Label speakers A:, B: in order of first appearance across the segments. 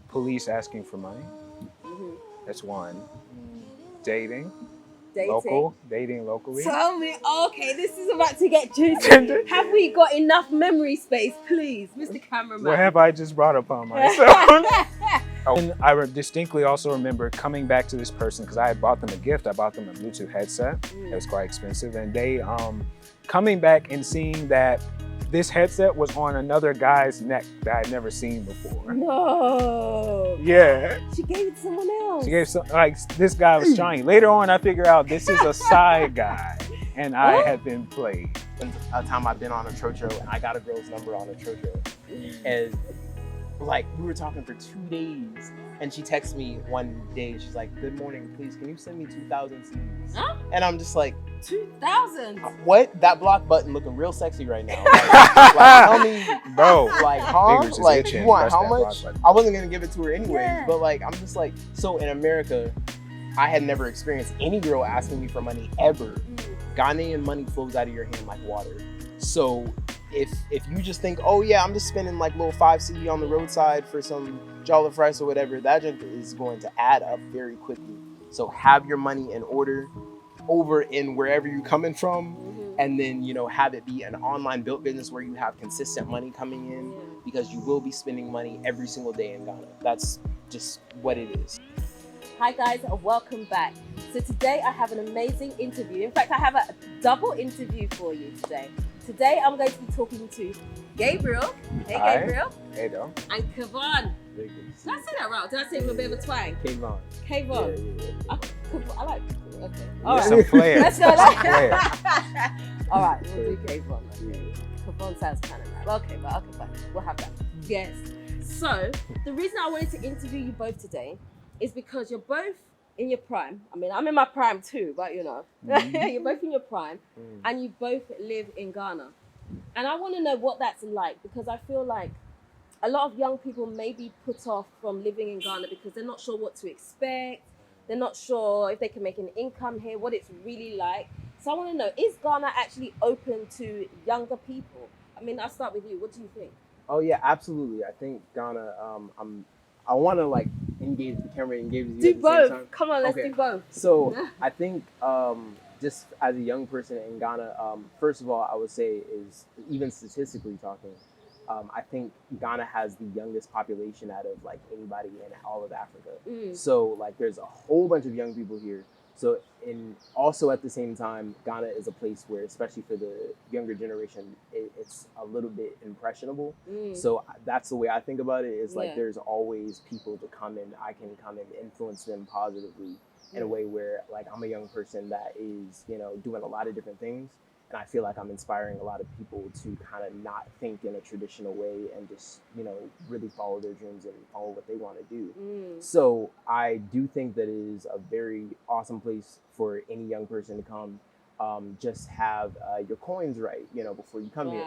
A: Police asking for money. That's one. Dating. Dating locally.
B: Tell me, okay, this is about to get juicy. Have we got enough memory space, please, Mr. Cameraman?
A: What have I just brought upon myself? And I distinctly also remember coming back to this person because I had bought them a gift. I bought them a Bluetooth headset. It was quite expensive. And they coming back and seeing that this headset was on another guy's neck that I'd never seen before.
B: No.
A: Yeah.
B: She gave it to someone else.
A: She gave this guy was trying. Later on, I figure out this is a side guy, and I had been played.
C: A time I've been on a trocho and I got a girl's number on a trocho, and like we were talking for 2 days, and she texted me one day. She's like, "Good morning, please. Can you send me 2,000 CDs?" Huh? And I'm just like,
B: 2,000.
C: What? That block button looking real sexy right now. Like tell me,
A: bro.
C: Like, huh? Like, you want how much? I wasn't gonna give it to her anyways, but like, I'm just like, so in America, I had never experienced any girl asking me for money ever. Ghanaian money flows out of your hand like water. So if you just think, oh yeah, I'm just spending like little 5 CD on the roadside for some jollof rice or whatever, that is going to add up very quickly. So have your money in order over in wherever you're coming from, and then have it be an online built business where you have consistent money coming in, because you will be spending money every single day in Ghana. That's just what it is.
B: Hi guys, and welcome back. So today I have an amazing interview. In fact, I have a double interview for you today. Today I'm going to be talking to Gabriel. Hey Gabriel.
A: Hey though.
B: And K'von. Did I say that right? Did I say it with a bit of a twang?
C: K'von.
B: Yeah. I like. Okay.
A: All right. Some flair.
B: Let's go. All right, we'll do K'von. Okay. K'von sounds kind of nice. Okay, fine. We'll have that. Yes. So the reason I wanted to interview you both today is because you're both in your prime. I mean, I'm in my prime too, but you're both in your prime, and you both live in Ghana. And I want to know what that's like, because I feel like a lot of young people may be put off from living in Ghana because they're not sure what to expect. They're not sure if they can make an income here, what it's really like. So I want to know, is Ghana actually open to younger people? I mean, I'll start with you. What do you think?
C: Oh yeah, absolutely. I think Ghana, I want to like engage the camera, engage with you
B: do both. Come on, let's do both.
C: So I think just as a young person in Ghana, first of all, I would say is, even statistically talking, I think Ghana has the youngest population out of like anybody in all of Africa. So like there's a whole bunch of young people here. So also at the same time, Ghana is a place where, especially for the younger generation, it's a little bit impressionable. So that's the way I think about it, is like there's always people to come in. I can come and influence them positively in a way where like I'm a young person that is, doing a lot of different things. And I feel like I'm inspiring a lot of people to kind of not think in a traditional way and just, really follow their dreams and follow what they want to do. So I do think that it is a very awesome place for any young person to come. Just have your coins right, before you come here.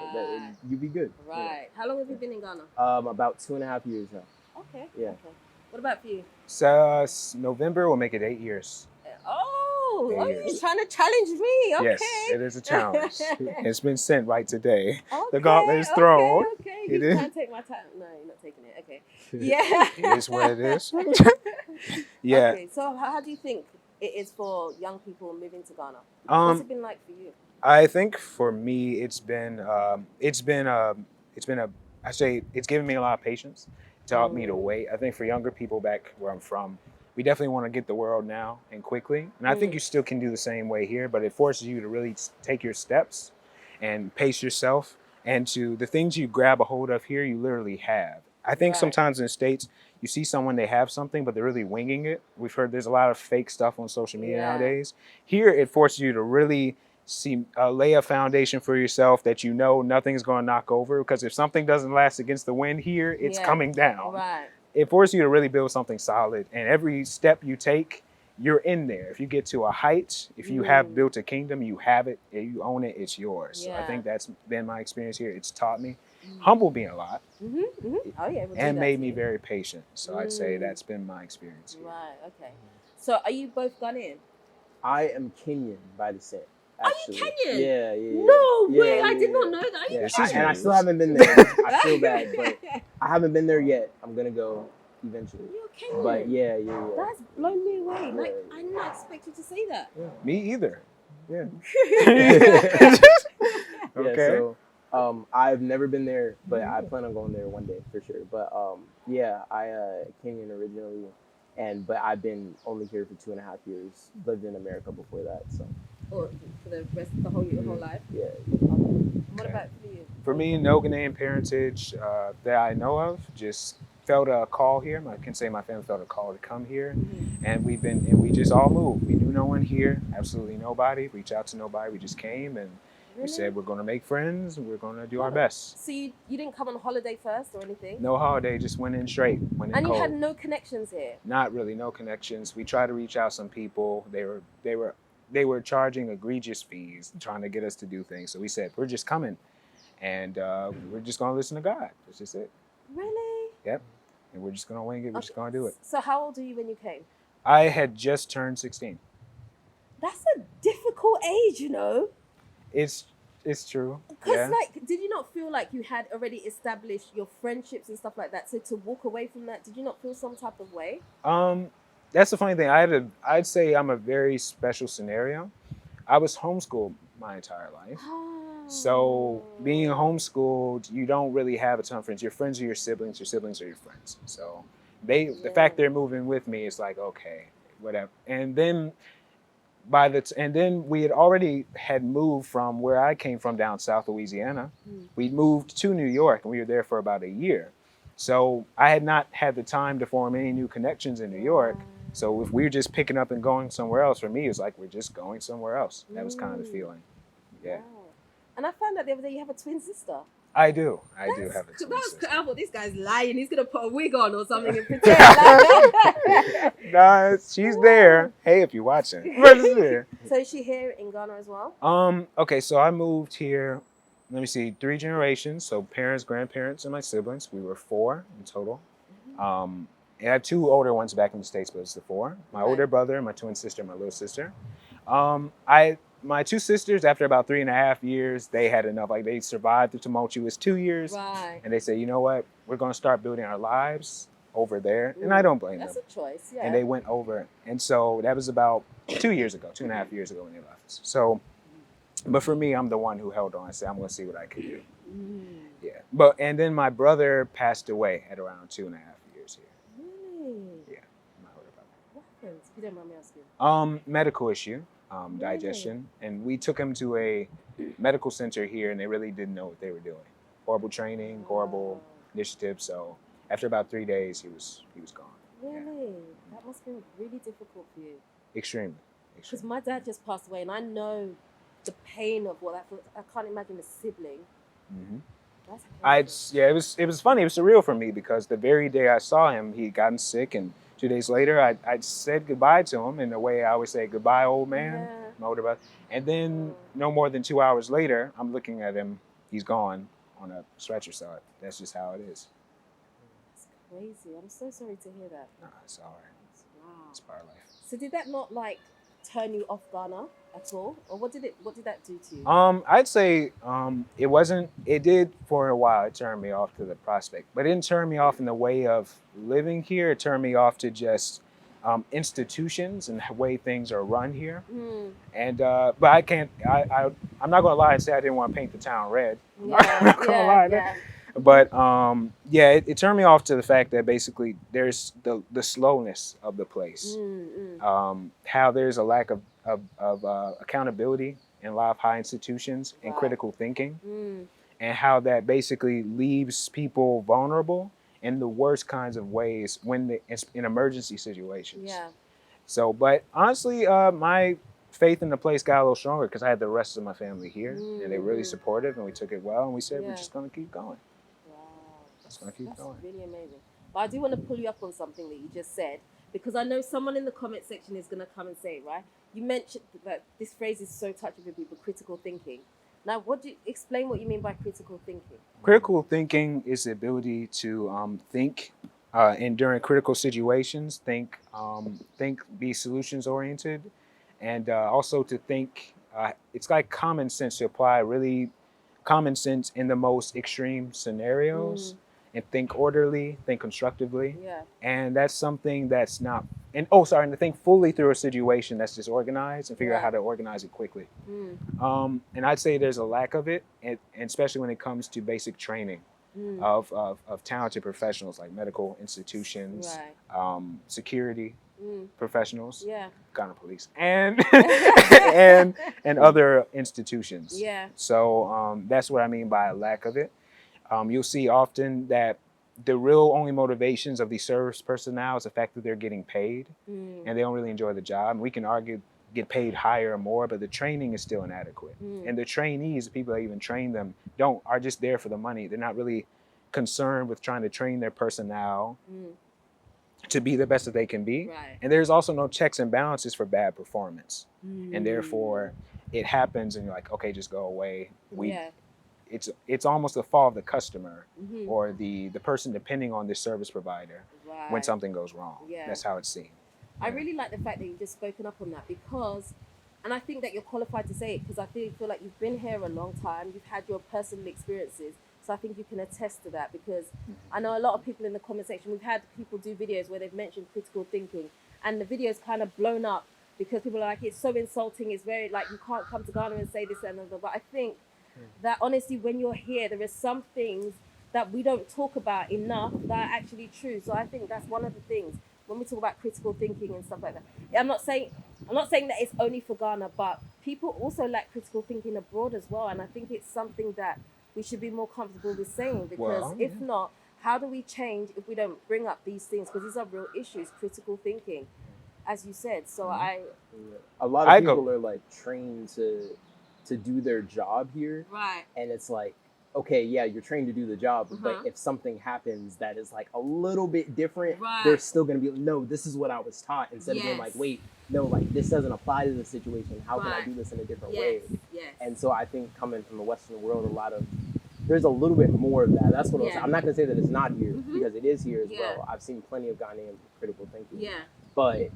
C: You'll be good.
B: Right. How long have you been in Ghana?
C: About 2.5 years now.
B: Okay.
C: Yeah.
B: Okay. What about for you?
A: So November will make it 8 years.
B: You're trying to challenge me. Okay.
A: Yes, it is a challenge. It's been sent right today.
B: Okay,
A: the gauntlet is thrown.
B: Okay. You can't take my time. No, you're not taking it. Okay. Yeah.
A: It is what it is. Yeah.
B: Okay. So how do you think it is for young people moving to Ghana? What's it been like for you?
A: I think for me, it's given me a lot of patience. It taught me to wait. I think for younger people back where I'm from, we definitely want to get the world now and quickly. And I think you still can do the same way here, but it forces you to really take your steps and pace yourself. And to the things you grab a hold of here, you literally have. I think sometimes in the States, you see someone, they have something, but they're really winging it. We've heard there's a lot of fake stuff on social media nowadays. Here, it forces you to really lay a foundation for yourself that nothing's going to knock over. Because if something doesn't last against the wind here, it's coming down. Right. It forces you to really build something solid. And every step you take, you're in there. If you get to a height, if you have built a kingdom, you have it, you own it, it's yours. So I think that's been my experience here. It's taught me. Humble me a lot.
B: Oh, yeah,
A: and made me very patient. So I'd say that's been my experience here.
B: Right, okay. So are you both Ghanaian?
C: I am Kenyan by descent. Actually.
B: Are you Kenyan?
C: Yeah.
B: No way, I did not know that.
C: And I still haven't been there. I feel bad, but I haven't been there yet. I'm gonna go. eventually.
B: You're Kenyan.
C: But yeah.
B: That's blown me away.
C: Yeah.
B: Like, I did not expect you to say that.
A: Yeah. Me either. Yeah.
C: Yeah,
A: Okay.
C: so I've never been there, but I plan on going there one day for sure. But yeah, I Kenyan originally, but I've been only here for 2.5 years. Lived in America before that, so.
B: Or for the rest of your whole life.
C: Yeah.
B: What about for you?
A: For me, no Ghanaian parentage that I know of. Just felt a call here. I can say my family felt a call to come here, and we just all moved. We knew no one here, absolutely nobody. Reached out to nobody. We just came and we said we're going to make friends. And we're going to do our best.
B: So you didn't come on holiday first or anything?
A: No holiday, just went in straight. Went in
B: And
A: cold.
B: you had no connections here?
A: Not really, no connections. We tried to reach out some people. They were charging egregious fees, trying to get us to do things. So we said we're just coming, and we're just going to listen to God. That's just it.
B: Really?
A: Yep. And we're just going to wing it. We're just going to do it.
B: So how old are you when you came?
A: I had just turned 16.
B: That's a difficult age, you know.
A: It's true.
B: Because,
A: Yeah.
B: like, did you not feel like you had already established your friendships and stuff like that? So to walk away from that, did you not feel some type of way?
A: That's the funny thing. I'd say I'm a very special scenario. I was homeschooled my entire life. So being homeschooled, you don't really have a ton of friends. Your friends are your siblings are your friends. So the fact they're moving with me is like, okay, whatever. And then we had already moved from where I came from down South Louisiana. We moved to New York and we were there for about a year. So I had not had the time to form any new connections in New York. So if we were just picking up and going somewhere else, for me, it was like we're just going somewhere else. That was kind of the feeling. Yeah.
B: Wow. And I found out the other day you have a twin sister.
A: I do have a twin sister.
B: I thought this guy's lying. He's gonna put a wig on or something and pretend. Like
A: Nah, she's there. Hey, if you're watching. But it's there.
B: So is she here in Ghana as well?
A: Okay, so I moved here, let me see, 3 generations. So parents, grandparents, and my siblings. We were 4 in total. And I have 2 older ones back in the States, but it's the 4. My older brother, my twin sister, my little sister. My 2 sisters, after about 3.5 years, they had enough. Like, they survived the tumultuous 2 years.
B: Right.
A: And they said, you know what? We're going to start building our lives over there. And I don't blame them.
B: That's a choice, yeah.
A: And they went over. And so that was about 2 years ago, 2.5 years ago when they left. So, but for me, I'm the one who held on. I said, I'm going to see what I can do. Yeah. And then my brother passed away at around 2.5 years here.
B: Really?
A: Yeah. My older brother.
B: What happened? If you don't mind me asking.
A: Medical issue. Digestion, and we took him to a medical center here, and they really didn't know what they were doing. Horrible training, horrible initiative. So after about 3 days, he was gone.
B: Really?
A: Yeah.
B: That must have been really difficult for you.
A: Extremely.
B: Because my dad just passed away, and I know the pain of what that feels. I can't imagine a sibling. That's
A: It was funny. It was surreal for me because the very day I saw him, he'd gotten sick, and 2 days later, I said goodbye to him in the way I always say, goodbye, old man, my older brother. And then no more than 2 hours later, I'm looking at him. He's gone on a stretcher. So that's just how it is.
B: That's crazy. I'm so sorry to hear that.
A: Nah, it's all right.
B: Wow.
A: It's part of life.
B: So did that not like turn you off Ghana at all, or what did that do to you?
A: I'd say it did for a while. It turned me off to the prospect, but it didn't turn me off in the way of living here. It turned me off to just institutions and the way things are run here. And but I'm not gonna lie and say I didn't want to paint the town red. I'm not gonna lie. But it turned me off to the fact that basically there's the slowness of the place, how there's a lack of accountability in a lot of high institutions and critical thinking, and how that basically leaves people vulnerable in the worst kinds of ways when in emergency situations.
B: Yeah.
A: So, but honestly, my faith in the place got a little stronger because I had the rest of my family here, and they were really supportive, and we took it well, and we said we're just gonna keep going.
B: That's really amazing. But I do want to pull you up on something that you just said, because I know someone in the comment section is going to come and say, right? You mentioned that this phrase is so touching for people, critical thinking. Now, explain what you mean by critical thinking?
A: Critical thinking is the ability to think and during critical situations, be solutions oriented, and also to think. It's like common sense, to apply really common sense in the most extreme scenarios. and think orderly, think constructively.
B: Yeah.
A: And that's something that's not, and to think fully through a situation that's disorganized and figure out
B: Right.
A: how to organize it quickly.
B: Mm.
A: And I'd say there's a lack of it, and especially when it comes to basic training
B: Mm.
A: of talented professionals like medical institutions,
B: Right.
A: security
B: Mm.
A: professionals,
B: Yeah.
A: Ghana police, and other institutions.
B: Yeah.
A: So that's what I mean by a lack of it. You'll see often that the real only motivations of these service personnel is the fact that they're getting paid,
B: Mm.
A: and they don't really enjoy the job. And we can argue get paid higher or more, but the training is still inadequate.
B: Mm.
A: And the trainees, the people that even train them, are just there for the money. They're not really concerned with trying to train their personnel
B: Mm.
A: to be the best that they can be.
B: Right.
A: And there's also no checks and balances for bad performance.
B: Mm.
A: And therefore it happens and you're like, okay, just go away.
B: Yeah.
A: It's almost the fault of the customer
B: Mhm.
A: or the person depending on this service provider
B: Right.
A: when something goes wrong.
B: Yeah.
A: That's how it's seen.
B: I really like the fact that you've just spoken up on that because, and I think that you're qualified to say it because I feel like you've been here a long time, you've had your personal experiences, so I think you can attest to that because I know a lot of people in the comment section, we've had people do videos where they've mentioned critical thinking and the video's kind of blown up because people are like, it's so insulting, it's very like, you can't come to Ghana and say this and that, but I think that honestly, when you're here, there are some things that we don't talk about enough that are actually true. So I think that's one of the things when we talk about critical thinking and stuff like that. I'm not saying that it's only for Ghana, but people also lack critical thinking abroad as well. And I think it's something that we should be more comfortable with saying because if not, how do we change if we don't bring up these things? Because these are real issues, critical thinking, as you said. So
C: a lot of people are like trained to do their job here.
B: Right.
C: And it's like, okay, yeah, you're trained to do the job, but if something happens that is like a little bit different, they're still going to be, no, this is what I was taught, instead of being like, wait, no, like this doesn't apply to the situation. How can I do this in a different way?
B: Yes.
C: And so I think coming from the Western world, there's a little bit more of that. That's what I'm not going to say that it's not here because it is here as well. I've seen plenty of Ghanaian critical thinking.
B: Yeah.
C: But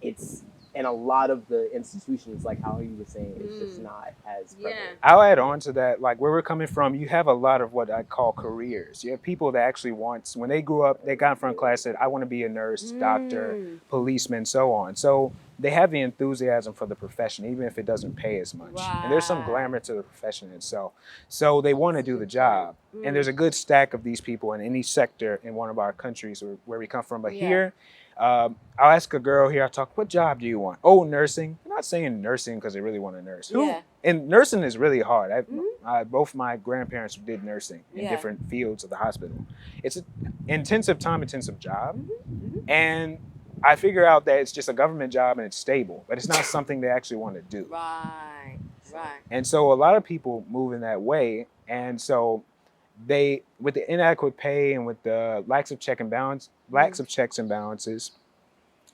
C: it's, and a lot of the institutions, like how you were saying, it's just not as prevalent.
A: I'll add on to that, like where we're coming from, you have a lot of what I call careers. You have people that actually want, when they grew up, they got in front of class, said, I want to be a nurse, doctor, policeman, so on. So they have the enthusiasm for the profession, even if it doesn't pay as much. And there's some glamour to the profession itself. So they want to do the job. And there's a good stack of these people in any sector in one of our countries where we come from. But here, I'll ask a girl here, what job do you want? Oh, nursing. I'm not saying nursing because they really want to nurse. And nursing is really hard. Both my grandparents did nursing in different fields of the hospital. It's an intensive job. And I figure out that it's just a government job and it's stable, but it's not something they actually want to do.
B: Right.
A: And so a lot of people move in that way. And so they, with the inadequate pay and with the lacks of checks and balances,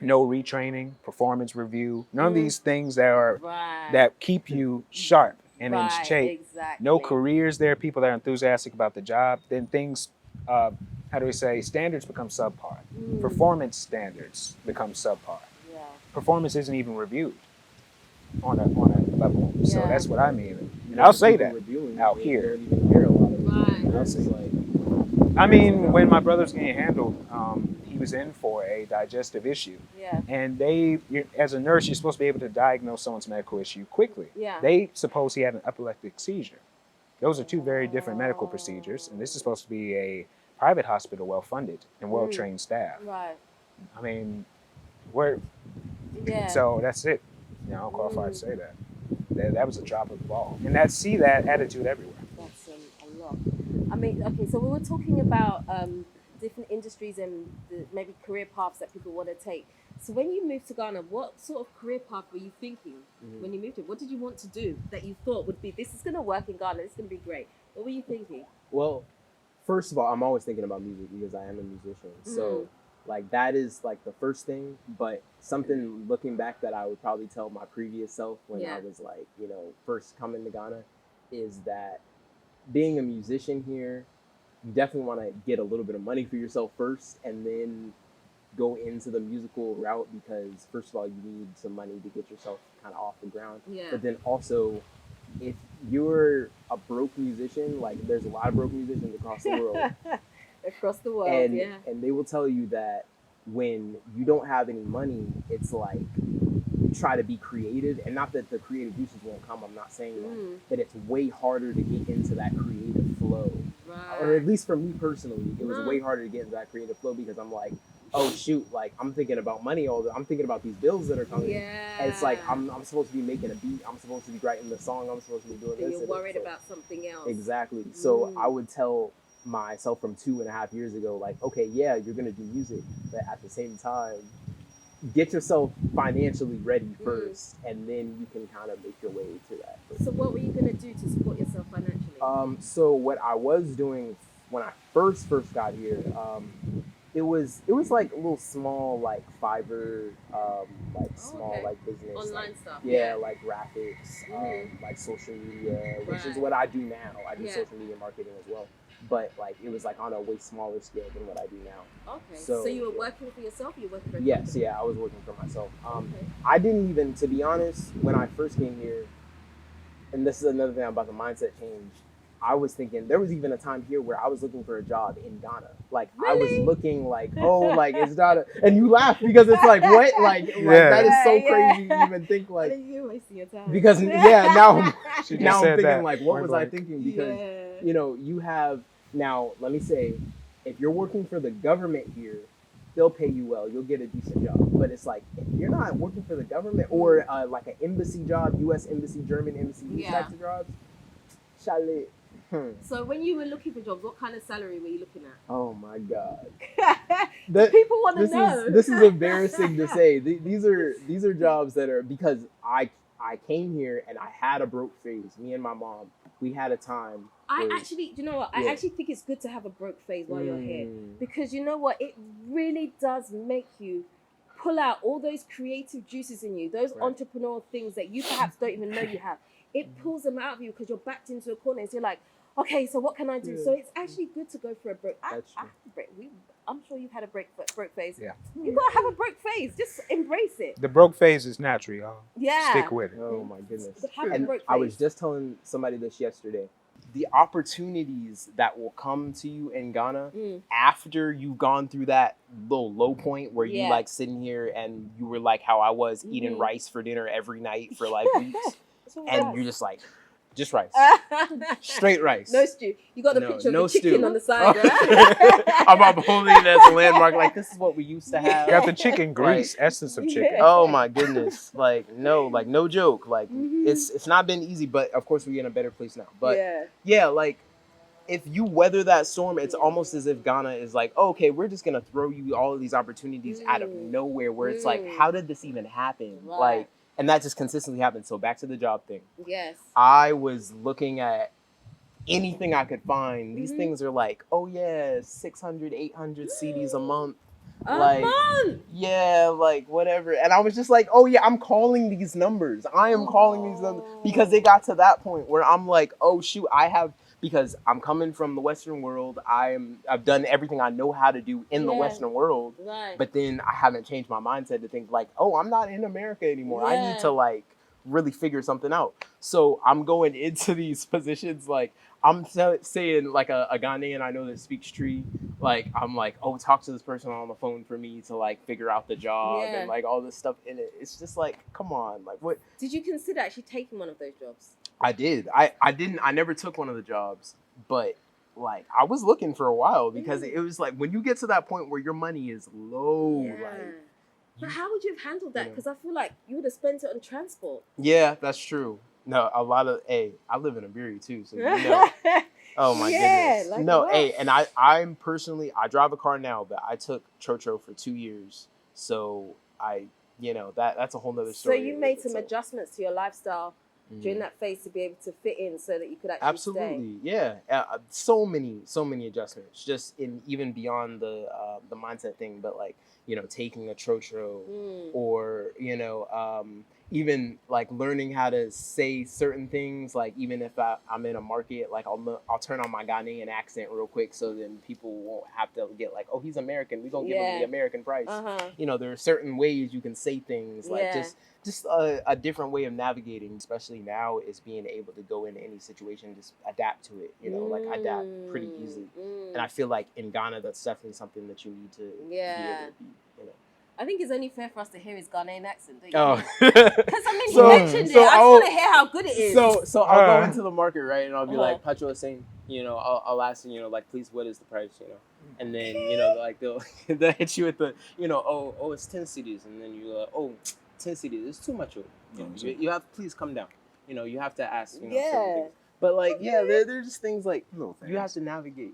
A: no retraining, performance review, none of these things that keep you sharp and in shape. No careers there, people that are enthusiastic about the job, then things, standards become subpar. Performance standards become subpar. Performance isn't even reviewed on a level. So that's what I mean. And I'll say that out here. I'll say when my brother's getting handled, he was in for a digestive issue. And as a nurse, you're supposed to be able to diagnose someone's medical issue quickly. They suppose he had an epileptic seizure. Those are two very different medical procedures. And this is supposed to be a private hospital, well-funded and well-trained staff. I mean, so that's it. I'm qualified to say that. That was a drop of the ball. And see that attitude everywhere.
B: That's a lot. I mean, okay, so we were talking about different industries and maybe career paths that people want to take. So when you moved to Ghana, what sort of career path were you thinking when you moved here? What did you want to do that you thought would be, this is going to work in Ghana, this is going to be great? What were you thinking?
C: Well, first of all, I'm always thinking about music because I am a musician. So like that is like the first thing, but something looking back that I would probably tell my previous self when I was like, first coming to Ghana is that being a musician here, you definitely want to get a little bit of money for yourself first and then go into the musical route because first of all, you need some money to get yourself kind of off the ground. But then also, if you're a broke musician, like there's a lot of broke musicians across the world,
B: Across the world,
C: and
B: yeah.
C: and they will tell you that when you don't have any money, it's like you try to be creative, and not that the creative juices won't come. I'm not saying that, but it's way harder to get into that creative flow.
B: Right.
C: Or at least for me personally, it was way harder to get into that creative flow because I'm like, oh shoot, like I'm thinking about money I'm thinking about these bills that are coming.
B: Yeah.
C: And it's like I'm supposed to be making a beat, I'm supposed to be writing the song, I'm supposed to be doing
B: But
C: this.
B: you're worried about something else.
C: Exactly. So I would tell myself from 2.5 years ago, like, okay, yeah, you're gonna do music, but at the same time, get yourself financially ready first, and then you can kind of make your way to that.
B: So what were you gonna do to support yourself financially?
C: So what I was doing when I first got here, it was like a little small like Fiverr, small like business,
B: online
C: like,
B: stuff.
C: yeah, like graphics, like social media, which is what I do now. I do social media marketing as well, but like it was like on a way smaller scale than what I do now.
B: Okay. So you were working for yourself, or you were working for?
C: Yes, yeah, I was working for myself. I didn't even, to be honest, when I first came here, and this is another thing about the mindset change. I was thinking there was even a time here where I was looking for a job in Ghana. Like I was looking like, oh, like it's not and you laugh because it's like what? Like that is so crazy to even think like.
B: You wasting your time.
C: Because now I'm thinking
A: that.
C: like, what was I thinking? Because you have now. Let me say, if you're working for the government here, they'll pay you well. You'll get a decent job. But it's like if you're not working for the government or like an embassy job, U.S. embassy, German embassy, these types of jobs, chalet.
B: So when you were looking for jobs, what kind of salary were you looking at?
C: Oh my God!
B: People want to know.
C: This is embarrassing to say. These are jobs that are because I came here and I had a broke phase. Me and my mom, we had a time.
B: I actually think it's good to have a broke phase while you're here, because you know what, it really does make you pull out all those creative juices in you, those entrepreneurial things that you perhaps don't even know you have. It pulls them out of you because you're backed into a corner and so you're like, okay, so what can I do? So it's actually good to go for a break. I'm sure you've had a broke phase.
A: Yeah.
B: You gotta have a broke phase. Just embrace it.
A: The broke phase is natural, y'all.
B: Yeah.
A: Stick with it.
C: Oh my goodness.
B: And
C: I was just telling somebody this yesterday. The opportunities that will come to you in Ghana after you've gone through that little low point where you like sitting here and you were like how I was eating rice for dinner every night for like weeks. And you're just like, just rice. Straight rice.
B: No stew. You got the picture of the chicken
C: stew
B: on the side, right?
C: I'm holding it as a landmark. Like, this is what we used to have.
A: Got the chicken grease, essence of chicken.
C: Oh my goodness. No joke. Like, it's not been easy, but of course we're in a better place now. But yeah, like, if you weather that storm, it's almost as if Ghana is like, oh, okay, we're just going to throw you all of these opportunities out of nowhere where it's like, how did this even happen?
B: Right.
C: Like, and that just consistently happens. So back to the job thing.
B: Yes.
C: I was looking at anything I could find. These things are like, oh yeah, 600, 800 CDs a month.
B: A month?
C: Yeah, like whatever. And I was just like, oh yeah, I'm calling these numbers. I am calling these numbers because it got to that point where I'm like, oh shoot, because I'm coming from the Western world. I've done everything I know how to do in the Western world.
B: Right.
C: But then I haven't changed my mindset to think like, oh, I'm not in America anymore.
B: Yeah.
C: I need to like really figure something out. So I'm going into these positions like I'm saying like a Ghanaian I know that speaks Tree. Like I'm like, oh, talk to this person on the phone for me to like figure out the job and like all this stuff in it. It's just like, come on, like what?
B: Did you consider actually taking one of those jobs?
C: I did. I never took one of the jobs, but like I was looking for a while because it was like when you get to that point where your money is low, like.
B: But how would you have handled that? Because I feel like you would have spent it on transport.
C: Yeah, that's true. No, a lot of I live in a Buri too, so you know. Oh my goodness.
B: Like
C: no,
B: what?
C: and I'm personally I drive a car now, but I took Chocho for 2 years, so that's a whole nother story.
B: So you made some adjustments to your lifestyle during that phase to be able to fit in so that you could actually stay.
C: Yeah. So many adjustments, just even beyond the mindset thing, but like, taking a Trotro or, even like learning how to say certain things, like even if I'm in a market, like I'll turn on my Ghanaian accent real quick, so then people won't have to get like, oh, he's American, we gonna give him the American price. There are certain ways you can say things, like just a different way of navigating, especially now, is being able to go into any situation, just adapt to it, like adapt pretty easily. And I feel like in Ghana, that's definitely something that you need to be able to be,
B: I think it's only fair for us to hear his Ghanaian accent, don't you?
C: Oh.
B: Because I mean, you mentioned it. I just want to hear how good it is.
C: So I'll go into the market, right, and I'll be like, Pacho is saying, I'll ask them, like, please, what is the price, and then, like they'll hit you with the, oh, it's 10 cedis, and then you're like, oh, 10 cedis, it's too much. You have, please come down. You have to ask, certain things. But like, there's just things like you have to navigate,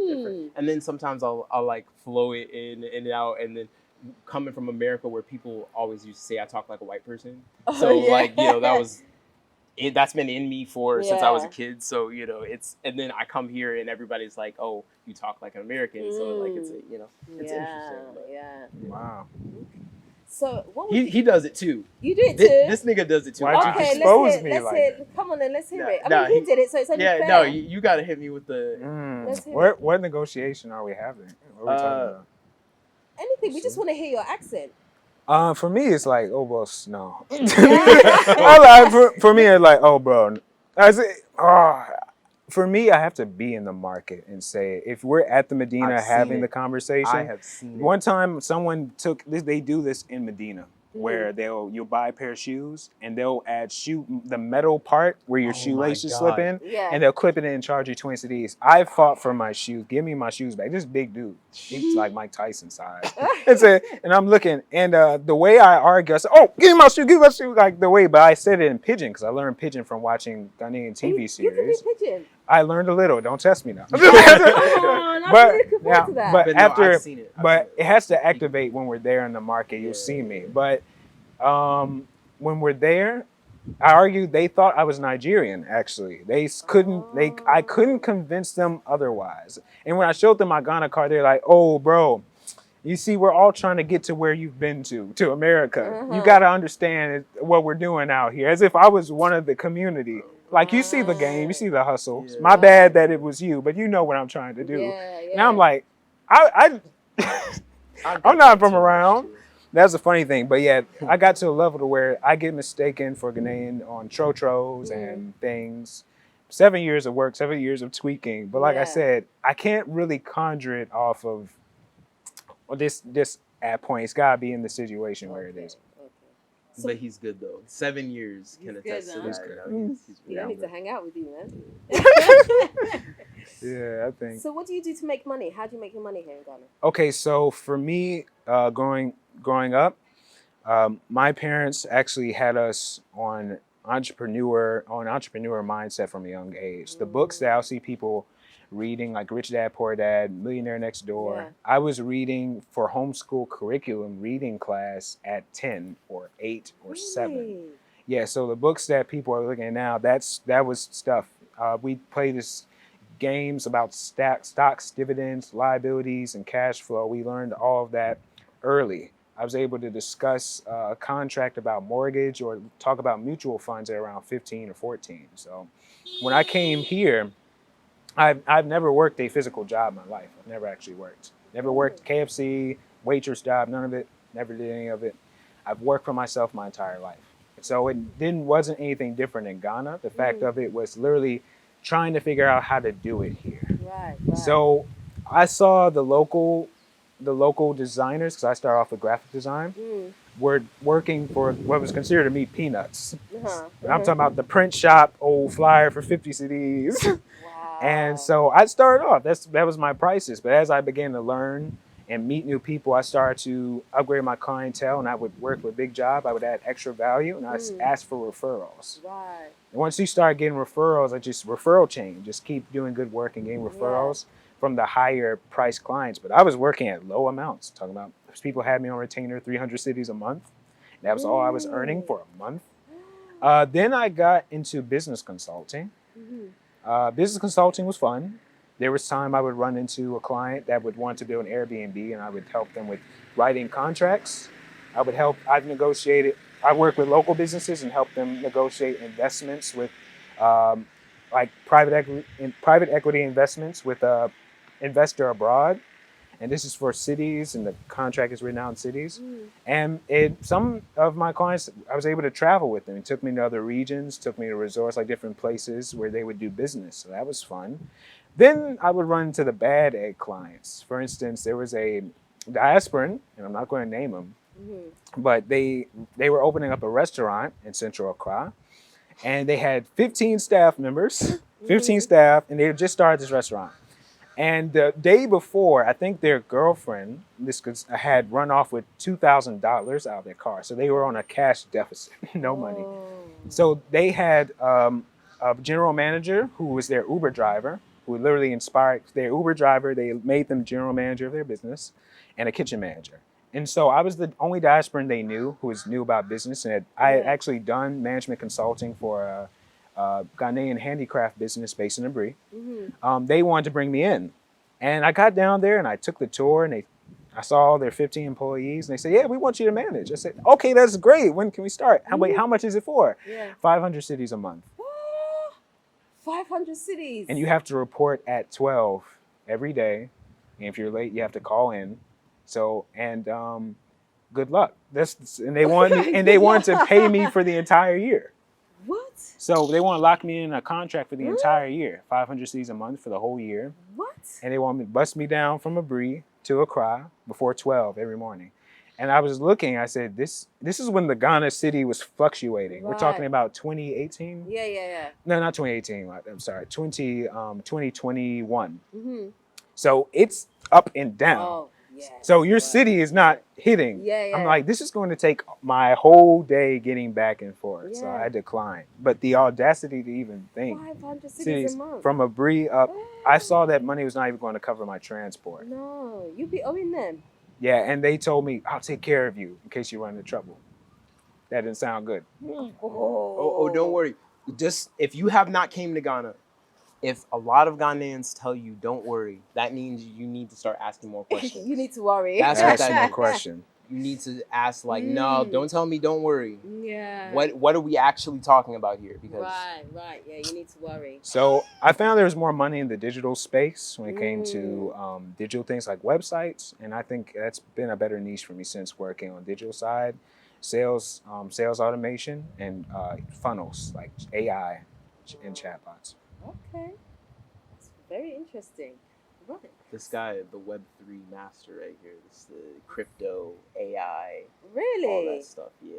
C: different. And then sometimes I'll like flow it in and out, and then coming from America, where people always used to say I talk like a white person, so like that was it. That's been in me since I was a kid. So it's, and then I come here and everybody's like, oh, you talk like an American. So like it's it's interesting. But.
A: Wow.
B: So what
C: he does it too.
B: You do it too.
C: This nigga does it too.
A: Why'd you expose me like that?
B: Come on then, let's hear it. I mean, he did it, so it's only fair.
C: No, you gotta hit me with the.
B: Let's hear it.
A: What negotiation are we having? What are we talking about?
B: Anything. We just want to hear your accent.
A: For me, it's like, oh, bro, no. For me, it's like, oh, bro. For me, I have to be in the market and say, if we're at the Medina having the conversation.
C: I have seen it.
A: One time, someone took this. They do this in Medina, where you'll buy a pair of shoes and they'll add the metal part where your shoelaces slip in, and they'll clip it in and charge you 20 cedis. I fought for my shoes. Give me my shoes back. This big dude, he's like Mike Tyson size. And I'm looking, and the way I argue, I said, "Oh, give me my shoe, like the way." But I said it in Pidgin because I learned Pidgin from watching Ghanaian TV series.
B: You can be Pidgin.
A: I learned a little. Don't test me now.
B: But
A: it has to activate when we're there in the market. You'll see me. But when we're there, I argued they thought I was Nigerian. Actually, I couldn't convince them otherwise. And when I showed them my Ghana card, they're like, "Oh, bro, you see, we're all trying to get to where you've been to America. You got to understand what we're doing out here." As if I was one of the community. Like, you see the game, you see the hustle. It's my bad that it was you, but you know what I'm trying to do. Now I'm like, I'm not from around. That's a funny thing. But yeah, I got to a level to where I get mistaken for Ghanaian on trotros and things. 7 years of work, 7 years of tweaking. But like I said, I can't really conjure it off of this at point. It's got to be in the situation where it is.
C: But he's good though. 7 years can attest to this.
B: I need to hang out with you, man.
A: Yeah, I think.
B: So what do you do to make money? How do you make your money here in Ghana?
A: Okay, so for me, growing up, my parents actually had us on entrepreneur mindset from a young age. The books that I'll see people reading, like Rich Dad, Poor Dad, Millionaire Next Door. I was reading for homeschool curriculum reading class at 10 or 8 or 7. Yeah, so the books that people are looking at now, that was stuff. We played this games about stocks, dividends, liabilities, and cash flow. We learned all of that early. I was able to discuss a contract about mortgage or talk about mutual funds at around 15 or 14. So when I came here, I've never worked a physical job in my life. I've never actually worked. Never worked KFC, waitress job, none of it. Never did any of it. I've worked for myself my entire life. So it wasn't anything different in Ghana. The fact of it was literally trying to figure out how to do it here.
B: Right.
A: So I saw the local designers, because I started off with graphic design, were working for what was considered to me peanuts. I'm talking about the print shop, old flyer for 50 CDs. And so I started off, that was my prices. But as I began to learn and meet new people, I started to upgrade my clientele, and I would work with Big Job. I would add extra value, and I asked for referrals.
B: Right.
A: And once you start getting referrals, referral chain, just keep doing good work and getting referrals from the higher price clients. But I was working at low amounts, talking about people had me on retainer 300 cities a month. That was all I was earning for a month. Then I got into business consulting. Business consulting was fun. There was time I would run into a client that would want to build an Airbnb, and I would help them with writing contracts. I've negotiated I work with local businesses and help them negotiate investments with, like private equity investments with a investor abroad. And this is for cities, and the contract is written out in cities. And some of my clients, I was able to travel with them. It took me to other regions, took me to resorts, like different places where they would do business. So that was fun. Then I would run into the bad egg clients. For instance, there was a diasporan, and I'm not going to name them, but they were opening up a restaurant in Central Accra, and they had 15 staff members, 15 staff, and they had just started this restaurant. And the day before, I think their girlfriend, had run off with $2,000 out of their car. So they were on a cash deficit, no money. So they had a general manager who was their Uber driver, who literally inspired their Uber driver. They made them general manager of their business, and a kitchen manager. And so I was the only diasporan they knew who knew about business. And I had actually done management consulting for a Ghanaian handicraft business based in Abri. They wanted to bring me in. And I got down there and I took the tour, and I saw all their 15 employees, and they said, yeah, we want you to manage. I said, okay, that's great. When can we start? Wait, how much is it for? 500 cities a month.
B: 500 cities.
A: And you have to report at 12 every day. And if you're late, you have to call in. So, and good luck. And they wanted to pay me for the entire year.
B: What?
A: So they want to lock me in a contract for the entire year, 500 cities a month for the whole year.
B: What?
A: And they want me to bust me down from Abri to Accra before 12 every morning. And I was looking, I said, this is when the Ghana city was fluctuating. We're talking about 2018?
B: Yeah.
A: No, not 2018. I'm sorry, 2021. So it's up and down.
B: Oh, yes.
A: So your city is not hitting. I'm like, this is going to take my whole day getting back and forth. So I declined. But the audacity to even think
B: 500 cities a month.
A: from Abri up, I saw that money was not even going to cover my transport.
B: No, you'd be owing them.
A: Yeah, and they told me, I'll take care of you in case you run into trouble. That didn't sound good.
C: Oh, don't worry. Just if you have not came to Ghana, if a lot of Ghanaians tell you don't worry, that means you need to start asking more questions.
B: You need to worry.
C: That's what
A: Ask
C: that
A: no
C: means.
A: question.
C: You need to ask no, don't tell me don't worry.
B: Yeah.
C: What are we actually talking about here? Because
B: Right. Yeah, you need to worry.
A: So I found there was more money in the digital space when it came to digital things like websites. And I think that's been a better niche for me since working on digital side, sales automation, and funnels like AI and chatbots.
B: Okay. That's very interesting. Right.
C: this guy, the Web3 master right here, this the crypto, AI,
B: Really?
C: all that stuff. Yeah.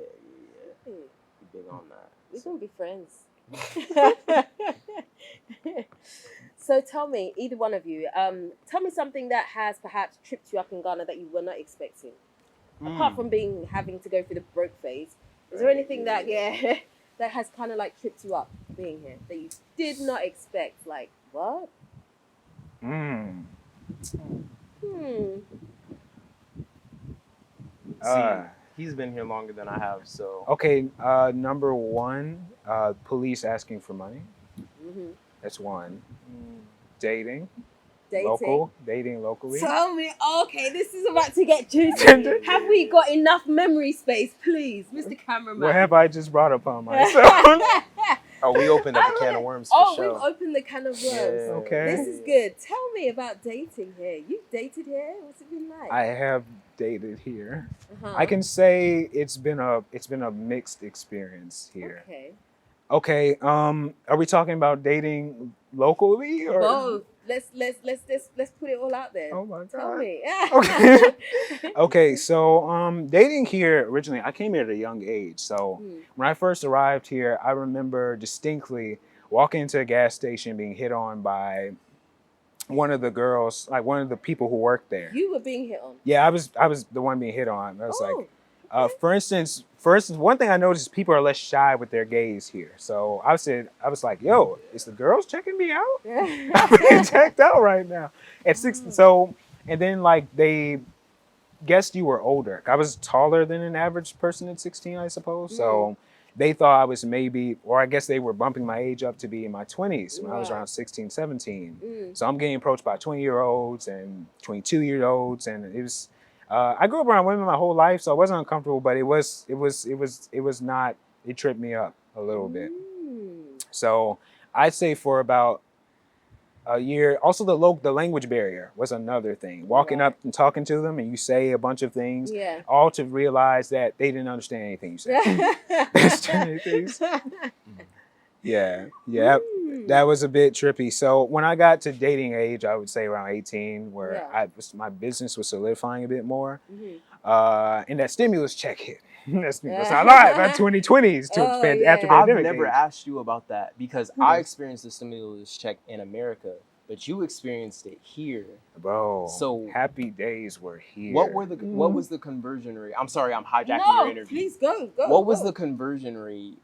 B: Really?
C: He big on that.
B: We're gonna be friends. So tell me, either one of you, tell me something that has perhaps tripped you up in Ghana that you were not expecting. Apart from having to go through the broke phase, is there anything that that has kind of like tripped you up being here that you did not expect? Like what?
C: See, he's been here longer than I have, so.
A: Okay, number one, police asking for money.
B: Mm-hmm.
A: That's one. Dating
B: Dating
A: locally.
B: Tell me, okay, this is about to get juicy. Have we got enough memory space, please, Mr. Cameraman?
A: What have I just brought upon myself?
C: Oh, we opened up a can of worms for sure.
B: We've opened the can of worms.
C: Yeah.
A: Okay.
B: This is good. Tell me about dating here. You've dated here? What's it been like?
A: I have dated here.
B: Uh-huh.
A: I can say it's been a mixed experience here.
B: Okay.
A: Okay. Are we talking about dating locally or
B: Both. Let's put it all out there.
A: Oh my God.
B: Tell me.
A: Okay. Okay, so dating here originally, I came here at a young age. So when I first arrived here, I remember distinctly walking into a gas station being hit on by one of the girls, like one of the people who worked there.
B: You were being hit on.
A: Yeah, I was the one being hit on. I was for instance, one thing I noticed is people are less shy with their gays here. So I was like, yo, is the girls checking me out? I'm being checked out right now. At 16, so, and then like they guessed you were older. I was taller than an average person at 16, I suppose. So they thought I was maybe, or I guess they were bumping my age up to be in my 20s when I was around 16, 17. So I'm getting approached by 20-year-olds and 22-year-olds. And I grew up around women my whole life, so I wasn't uncomfortable, but it not. It tripped me up a little bit. So I'd say for about a year. Also, the language barrier was another thing. Walking up and talking to them, and you say a bunch of things, all to realize that they didn't understand anything you said. Yeah. That was a bit trippy. So when I got to dating age, I would say around 18, where my business was solidifying a bit more, and that stimulus check hit. That's not a lot. That 2020s after pandemic.
C: I've never asked you about that because I experienced the stimulus check in America, but you experienced it here,
A: bro.
C: So
A: happy days were here.
C: What was the conversion rate? I'm sorry, I'm hijacking your interview.
B: Please go.
C: What was the conversion rate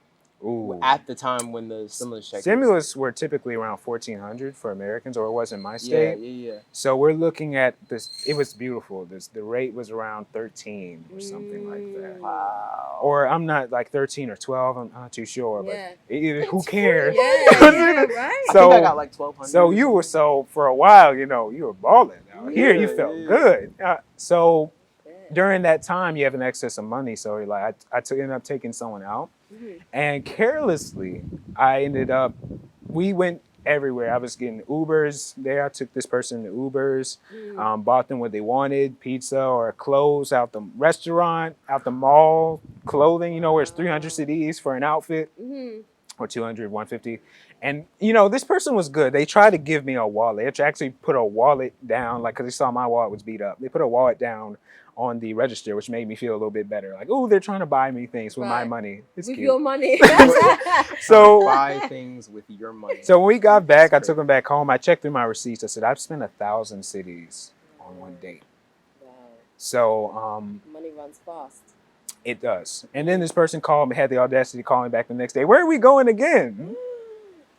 C: at the time when the stimulus check?
A: Stimulus were typically around 1,400 for Americans, or it was in my state.
C: Yeah.
A: So we're looking at this. It was beautiful. The rate was around 13 or something like that.
C: Wow.
A: Or I'm not like 13 or 12. I'm not too sure. But who cares?
B: Right.
A: So
C: I think I got like 1,200.
A: So for a while, you were balling. Here you felt good. So during that time, you have an excess of money. So I ended up taking someone out. And carelessly, we went everywhere. I was getting Ubers there. I took this person to Ubers, bought them what they wanted, pizza or clothes out the restaurant, out the mall, clothing, where it's 300 cedis for an outfit, or 200, 150. And, this person was good. They tried to give me a wallet. They actually put a wallet down, because they saw my wallet was beat up. They put a wallet down on the register, which made me feel a little bit better. Like, they're trying to buy me things with my money. It's
B: with
A: cute.
B: Your money.
A: So
C: buy things with your money.
A: So when we got back, I took them back home. I checked through my receipts. I said, I've spent 1,000 cedis on one date.
B: Wow.
A: So
B: money runs fast.
A: It does. And then this person had the audacity to call me back the next day. Where are we going again?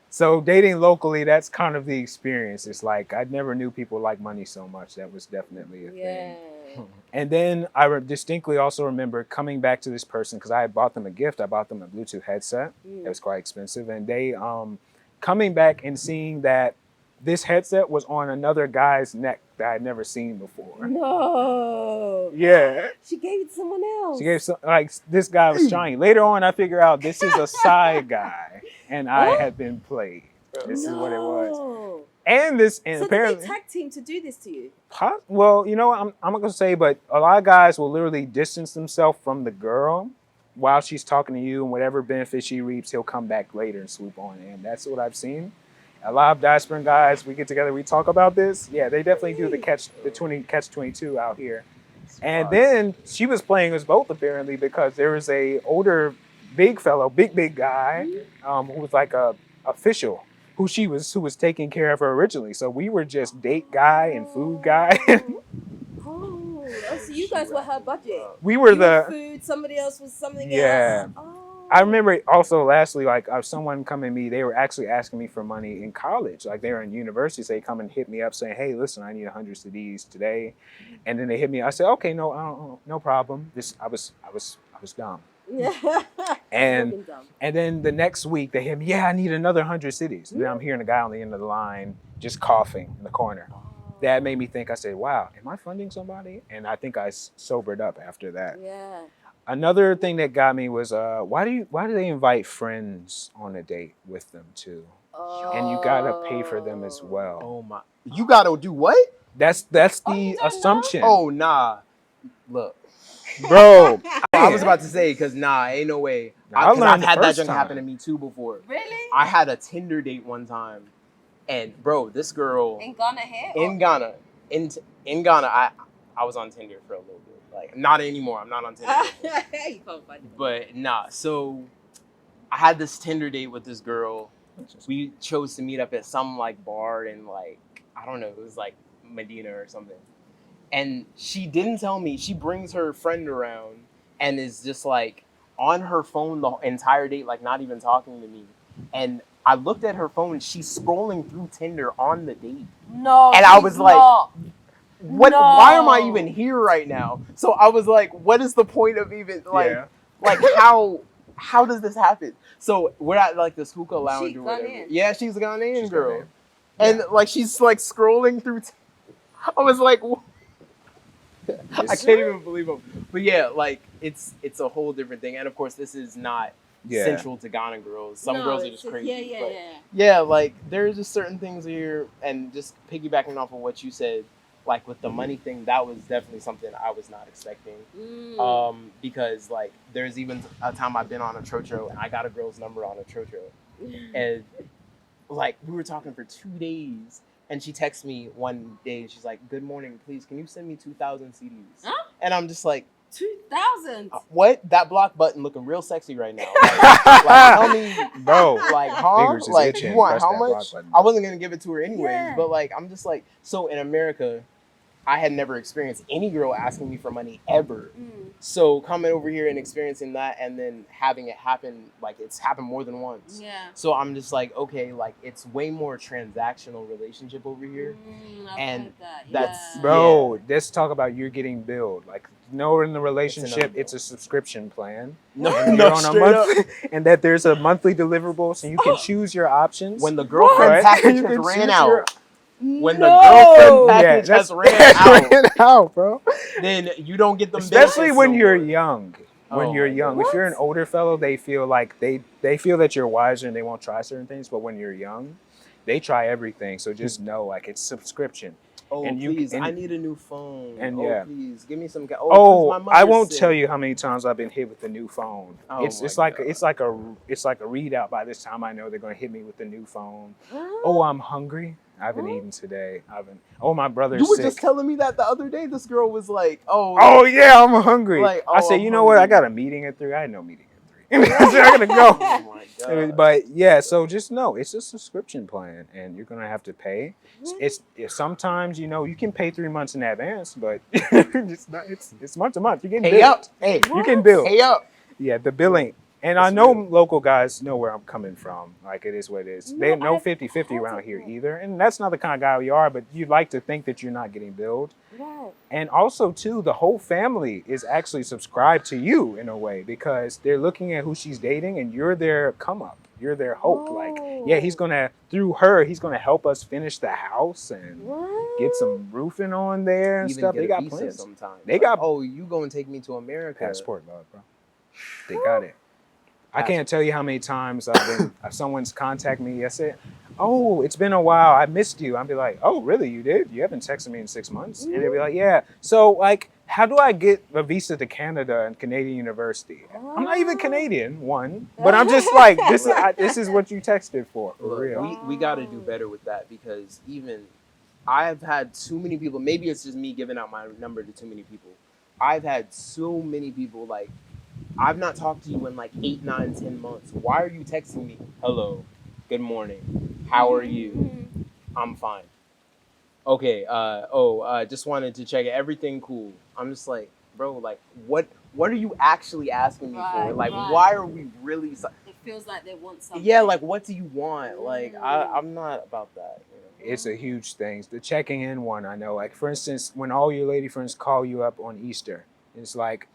A: So dating locally, that's kind of the experience. It's like I never knew people like money so much. That was definitely a thing. And then I distinctly also remember coming back to this person because I had bought them a gift. I bought them a Bluetooth headset. It was quite expensive. And they coming back and seeing that this headset was on another guy's neck that I'd never seen before.
B: No.
A: Yeah.
B: She gave it to someone else.
A: She gave this guy was trying. Later on, I figure out this is a side guy, and I had been played. This is what it was. And
B: So
A: apparently,
B: did they tag team to do this to you?
A: Well, I'm not gonna say, but a lot of guys will literally distance themselves from the girl while she's talking to you, and whatever benefit she reaps, he'll come back later and swoop on in. That's what I've seen. A lot of diaspora guys, we get together, we talk about this. Yeah, they definitely do the catch-22 out here. And then she was playing us both apparently because there was a older, big fellow, big guy, who was like a official, who was taking care of her originally. So we were just date guy and food guy.
B: So you guys were her budget.
A: We were
B: food. Somebody else was something else.
A: Yeah. I remember also lastly, someone coming to me, they were actually asking me for money in college. Like they were in university, so they come and hit me up saying, hey, listen, I need 100 cedis today. And then they hit me. I said, okay, no problem. I was dumb. And then the next week they hit me, I need another 100 cedis. And then I'm hearing a guy on the end of the line just coughing in the corner. That made me think, I said, wow, am I funding somebody? And I think I sobered up after that.
B: Yeah.
A: Another thing that got me was why do they invite friends on a date with them too? And you gotta pay for them as well.
C: Oh my! You gotta do what?
A: That's the assumption.
C: Oh nah, look,
A: bro.
C: I was about to say because ain't no way. I've had that junk happen to me too before.
B: Really?
C: I had a Tinder date one time, and bro, this girl
B: in Ghana here.
C: In Ghana, I was on Tinder for a little bit. Like, not anymore. I'm not on Tinder.
B: You can't find it.
C: But so I had this Tinder date with this girl. We chose to meet up at some bar in I don't know, it was Medina or something. And she didn't tell me. She brings her friend around and is just on her phone the entire date, not even talking to me. And I looked at her phone. She's scrolling through Tinder on the date.
B: No,
C: and I was like, what? No. Why am I even here right now? So I was like, what is the point of even how does this happen? So we're at this hookah lounge or whatever. Yeah, she's a Ghanaian girl. And she's scrolling through. I was like, I can't even believe him. But yeah, like it's a whole different thing. And of course, this is not central to Ghana girls. Some girls are just crazy. Yeah, like there's just certain things here, and just piggybacking off of what you said, like with the money thing, that was definitely something I was not expecting. Because like there's even a time I've been on a trotro and I got a girl's number on a trotro, and like we were talking for 2 days. And she texts me one day and she's like, "Good morning, please. Can you send me 2,000 CDs?" Huh? And I'm just like,
B: 2,000?
C: What? That block button looking real sexy right now. Like tell me,
A: bro.
C: Like, huh? Like, you want how much? I wasn't gonna give it to her anyways, but like, I'm just like, so in America, I had never experienced any girl asking me for money ever. So coming over here and experiencing that and then having it happen, like it's happened more than once.
B: Yeah.
C: So I'm just like, okay, like it's way more transactional relationship over here. And that's
A: bro, let's talk about you're getting billed. Like in the relationship, it's a subscription plan. And you're on a month, and that there's a monthly deliverable, so you can choose your options.
C: When the girlfriend package has ran out. When the girlfriend package has ran
A: out, bro,
C: then you don't get them.
A: Especially when you're young. When you're young, if you're an older fellow, they feel like they feel that you're wiser and they won't try certain things. But when you're young, they try everything. So just know, like it's subscription.
C: Oh, and please, I need a new phone.
A: And
C: please, give me some.
A: I won't tell you how many times I've been hit with the new phone. It's like a readout. By this time, I know they're gonna hit me with the new phone. Oh, I'm hungry. I haven't eaten today. My brother's sick.
C: You were just telling me that the other day. This girl was like,
A: oh yeah, I'm hungry. Like, I said, you know what? I got a meeting at 3. I had no meeting at 3. I gotta go. Oh my God. But yeah, so just know it's a subscription plan, and you're gonna have to pay. It's sometimes you can pay 3 months in advance, but it's month to month. You can
C: up.
A: Hey, you can bill.
C: Pay up.
A: Yeah, the billing. And I know local guys know where I'm coming from. Like, it is what it is. They know 50-50 around here either. And that's not the kind of guy we are, but you'd like to think that you're not getting billed.
B: Right.
A: And also, too, the whole family is actually subscribed to you in a way because they're looking at who she's dating and you're their come up. You're their hope. Like, yeah, through her, he's going to help us finish the house and get some roofing on there and stuff. They got plans.
C: Sometimes.
A: They got,
C: you go and take me to America.
A: Passport love, bro. They got it. I can't tell you how many times someone's contacted me. I said, "Oh, it's been a while. I missed you." I'd be like, "Oh, really? You did? You haven't texted me in 6 months?" And they'd be like, "Yeah." So, like, how do I get a visa to Canada and Canadian University? I'm not even Canadian, but I'm just like, this is what you texted for real.
C: We got to do better with that because even I've had too many people. Maybe it's just me giving out my number to too many people. I've had so many people like, I've not talked to you in like 8, 9, 10 months. Why are you texting me? Hello, good morning. How are you? I'm fine. Okay. Just wanted to check it. Everything cool. I'm just like, bro. Like, what are you actually asking me for? Like, why are we really? It
B: feels like they want something.
C: Yeah. Like, what do you want? Like, I'm not about that.
A: It's a huge thing. The checking in one, I know. Like, for instance, when all your lady friends call you up on Easter, it's like,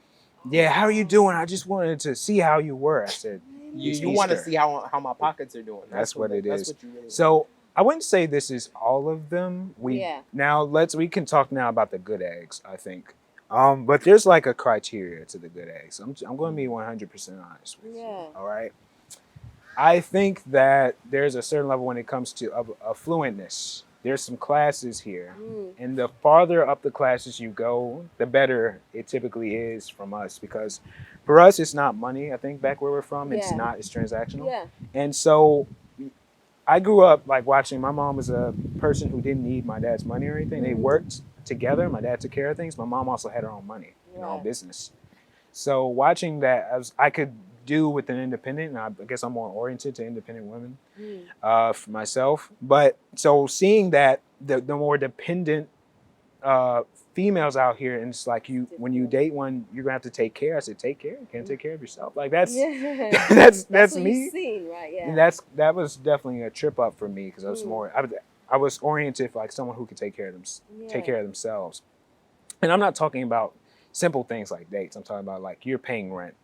A: yeah, how are you doing? I just wanted to see how you were. I said,
C: you want to see how my pockets are doing.
A: That's what it is.
C: That's what you really
A: so I wouldn't say this is all of them. Now we can talk now about the good eggs, I think. But there's like a criteria to the good eggs. I'm going to be 100% honest with you. All right. I think that there's a certain level when it comes to affluentness. There's some classes here, and the farther up the classes you go, the better it typically is from us. Because for us, it's not money. I think back where we're from, it's transactional. Yeah. And so I grew up like watching. My mom was a person who didn't need my dad's money or anything. They worked together. My dad took care of things. My mom also had her own money, her own business. So watching that, I could do with an independent, and I guess I'm more oriented to independent women for myself. But so seeing that the more dependent females out here, and it's like when you date one, you're gonna have to take care. I said, take care. You can't take care of yourself. Like that's that's
B: what
A: me.
B: You've seen, right? Yeah.
A: And that was definitely a trip up for me because I was I was oriented for like someone who could take care of themselves. And I'm not talking about simple things like dates. I'm talking about like you're paying rent.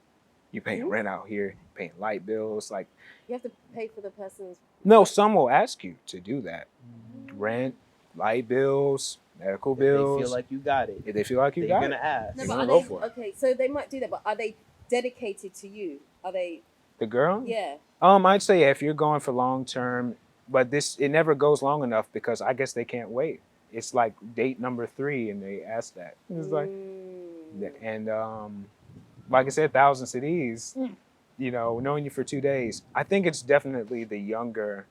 A: You're paying rent out here, you're paying light bills. Like
B: you have to pay for the person's.
A: No, some will ask you to do that. Rent, light bills, medical
C: If they
A: bills.
C: feel like you got it,
A: if they feel like you
C: they're
A: got
C: gonna
A: it,
C: ask.
B: No,
A: You're
B: but
A: gonna
B: are
A: go
B: they
A: for it.
B: okay? So they might do that, but are they dedicated to you? Are they?
A: The girl,
B: Yeah.
A: I'd say if you're going for long term, but it never goes long enough because I guess they can't wait. It's like date number 3, and they ask that. It's like, and like I said, 1,000 cities. Knowing you for 2 days, I think it's definitely the younger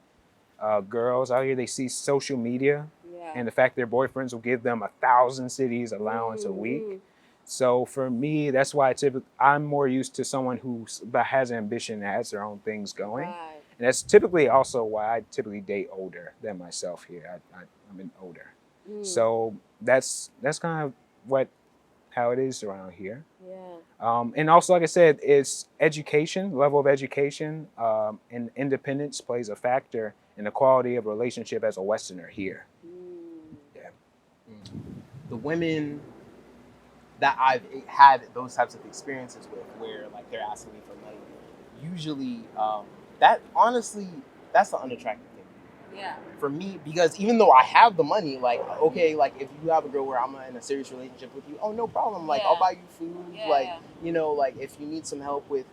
A: girls out here. They see social media
B: Yeah.
A: and the fact their boyfriends will give them 1,000 cities allowance a week. So for me, that's why I'm more used to someone who has ambition and has their own things going.
B: Right.
A: And that's typically also why I typically date older than myself here. I'm an older. So that's kind of how it is around here.
B: Yeah.
A: And also, like I said, it's level of education, and independence plays a factor in the quality of relationship as a Westerner here. Yeah.
C: The women that I've had those types of experiences with, where like they're asking me for money, usually that's the unattractive thing.
B: Yeah.
C: For me, because even though I have the money, like, okay, like if you have a girl where I'm in a serious relationship with you, oh, no problem. Like, I'll buy you food.
B: Yeah.
C: Like, like if you need some help with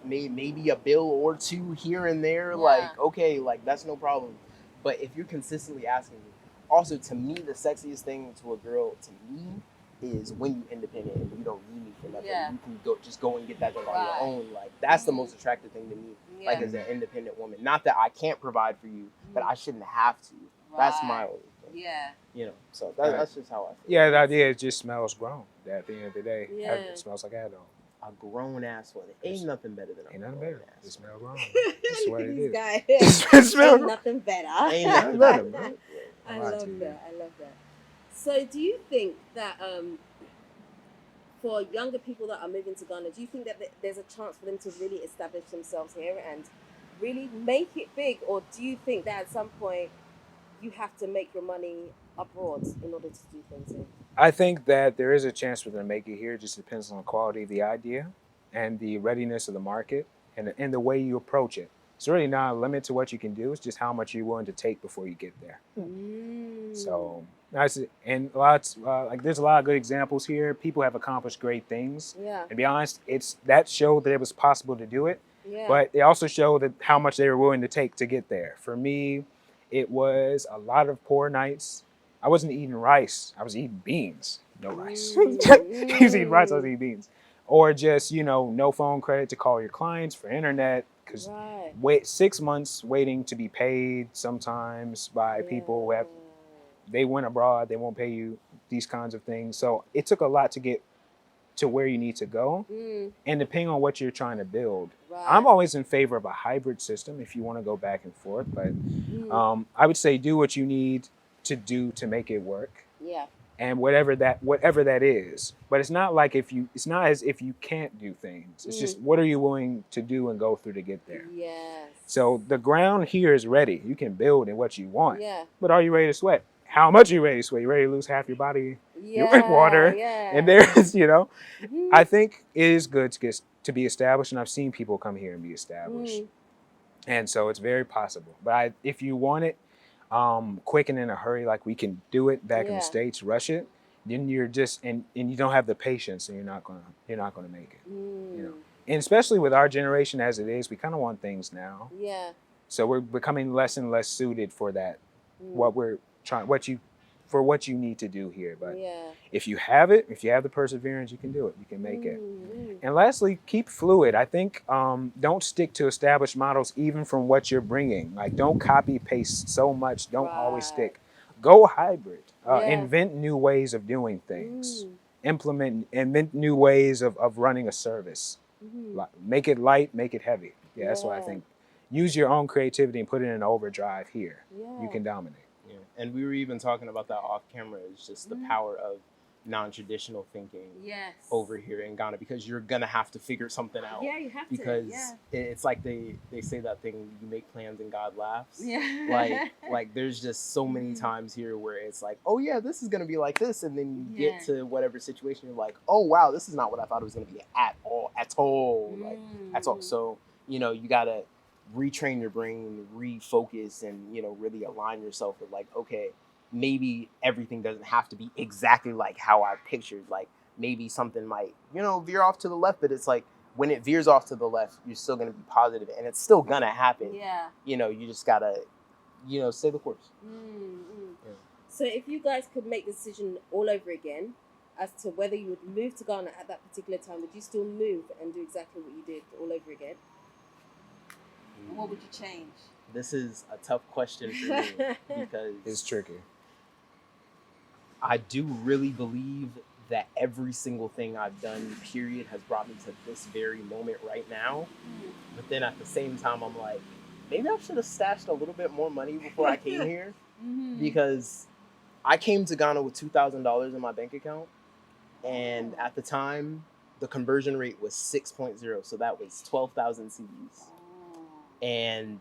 C: maybe a bill or two here and there, like, okay, like that's no problem. But if you're consistently asking me, also to me, the sexiest thing to a girl, to me, is when you're independent and you don't need me for nothing.
B: Yeah.
C: You can just go and get that job on
B: Right.
C: your own. Like, that's the most attractive thing to me. Like, as an independent woman. Not that I can't provide for you, but I shouldn't have to. That's my only thing.
B: Yeah.
C: So that's just how I feel.
A: Yeah, the idea is just smells grown. At the end of the day,
B: Yeah.
A: it smells like adult.
C: A grown ass one. Ain't nothing better than a
A: Ain't nothing
C: grown
A: better.
C: ass
A: It
C: one.
A: smells grown. That's what it is.
B: Guy.
A: It smells
B: Ain't nothing better.
C: Ain't nothing better, bro.
B: I love that. So do you think that for younger people that are moving to Ghana, do you think that there's a chance for them to really establish themselves here and really make it big? Or do you think that at some point you have to make your money abroad in order to do things here?
A: I think that there is a chance for them to make it here. It just depends on the quality of the idea and the readiness of the market and the way you approach it. It's really not a limit to what you can do. It's just how much you're willing to take before you get there. So that's it. And there's a lot of good examples here. People have accomplished great things.
B: Yeah.
A: And to be honest, that showed that it was possible to do it.
B: Yeah.
A: But it also showed that how much they were willing to take to get there. For me, it was a lot of poor nights. I wasn't eating rice. I was eating beans. No rice. He was eating rice. I was eating beans. Or just, no phone credit to call your clients for internet. Because wait 6 months waiting to be paid sometimes by people who they went abroad. They won't pay you these kinds of things. So it took a lot to get to where you need to go. And depending on what you're trying to build. I'm always in favor of a hybrid system if you want to go back and forth. But I would say do what you need to do to make it work.
B: Yeah.
A: And whatever that is. But it's not as if you can't do things. It's just what are you willing to do and go through to get there.
B: Yes.
A: So the ground here is ready. You can build in what you want.
B: Yeah.
A: But are you ready to sweat? How much are you ready to sweat? You ready to lose half your body?
B: Yeah.
A: With water.
B: Yeah.
A: And there's, I think it is good to be established, and I've seen people come here and be established. And so it's very possible. But if you want it quick and in a hurry, like we can do it back in the States, rush it, then you're just and you don't have the patience, and you're not gonna make it. And especially with our generation as it is, we kind of want things now.
B: Yeah.
A: So we're becoming less and less suited for that. What you need to do here. But if you have the perseverance, you can do it. You can make it. And lastly, keep fluid. I think don't stick to established models, even from what you're bringing. Like, don't copy paste so much. Don't always stick. Go hybrid. Invent new ways of doing things. Invent new ways of running a service. Make it light, make it heavy. Yeah, that's what I think. Use your own creativity and put it in overdrive here. You can dominate.
C: Yeah. And we were even talking about that off camera. It's just the power of non-traditional thinking over here in Ghana, because you're gonna have to figure something out.
B: Yeah, you have
C: because
B: to.
C: It's like they say that thing, you make plans and God laughs.
B: Yeah.
C: Like there's just so many times here where it's like, oh yeah, this is gonna be like this, and then you get to whatever situation, you're like, oh wow, this is not what I thought it was gonna be at all. Like at all. So you gotta retrain your brain, refocus, and really align yourself with like, okay, maybe everything doesn't have to be exactly like how I pictured. Like maybe something might, veer off to the left, but it's like when it veers off to the left, you're still going to be positive and it's still going to happen.
B: Yeah.
C: You just got to, stay the course.
B: Yeah. So if you guys could make the decision all over again as to whether you would move to Ghana at that particular time, would you still move and do exactly what you did all over again? And what would you change?
C: This is a tough question for me because
A: It's tricky.
C: I do really believe that every single thing I've done, period, has brought me to this very moment right now. But then at the same time, I'm like, maybe I should have stashed a little bit more money before I came here. Because I came to Ghana with $2,000 in my bank account. And at the time, the conversion rate was 6.0. So that was 12,000 CDs. And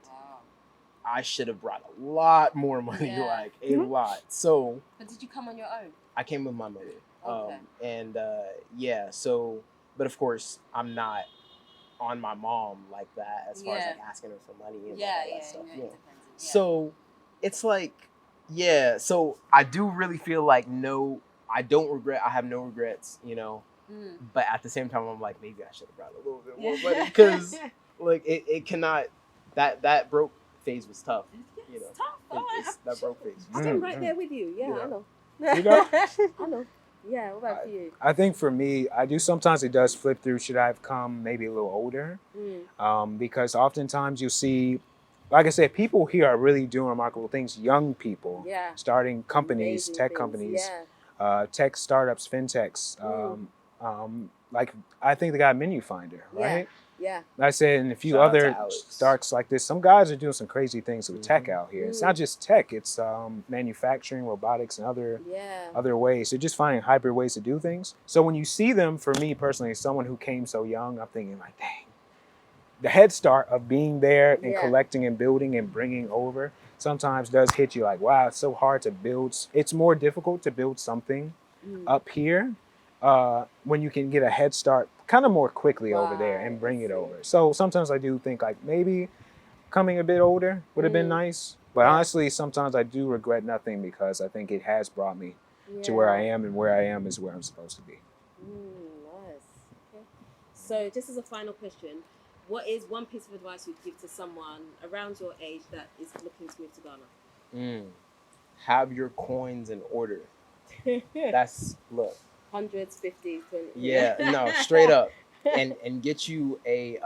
C: I should have brought a lot more money, like a lot. So.
B: But did you come on your own?
C: I came with my mother.
B: Okay.
C: But of course, I'm not on my mom like that as far as like asking her for money and all that stuff. So it's like, so I do really feel like I don't regret. I have no regrets, but at the same time, I'm like, maybe I should have brought a little bit more money because like it cannot, that broke phase was tough.
B: It's tough.
C: That broke phase.
B: I'm right there with you. Yeah. I know. I know. Yeah, what about you?
A: I think for me, sometimes it does flip through, should I have come maybe a little older? Because oftentimes you'll see, like I said, people here are really doing remarkable things. Young people starting companies,
B: Amazing
A: tech
B: things.
A: companies, tech startups, fintechs. Like I think they got Menu Finder, right?
B: Yeah.
A: Like I said, and a few
C: Shout out
A: other
C: to Alex.
A: starts like this. Some guys are doing some crazy things with tech out here. It's not just tech; it's manufacturing, robotics, and other ways. So just finding hybrid ways to do things. So when you see them, for me personally, as someone who came so young, I'm thinking like, dang, the head start of being there and collecting and building and bringing over sometimes does hit you like, wow, it's so hard to build. It's more difficult to build something up here when you can get a head start kind of more quickly over there and bring it over. So sometimes I do think like maybe coming a bit older would have been nice. But honestly, sometimes I do regret nothing because I think it has brought me to where I am, and where I am is where I'm supposed to be.
B: Nice. Okay. So just as a final question, what is one piece of advice you'd give to someone around your age that is looking to move to Ghana?
C: Have your coins in order. That's, look.
B: Hundreds, 50s, 20.
C: Yeah, no, straight up. And get you a,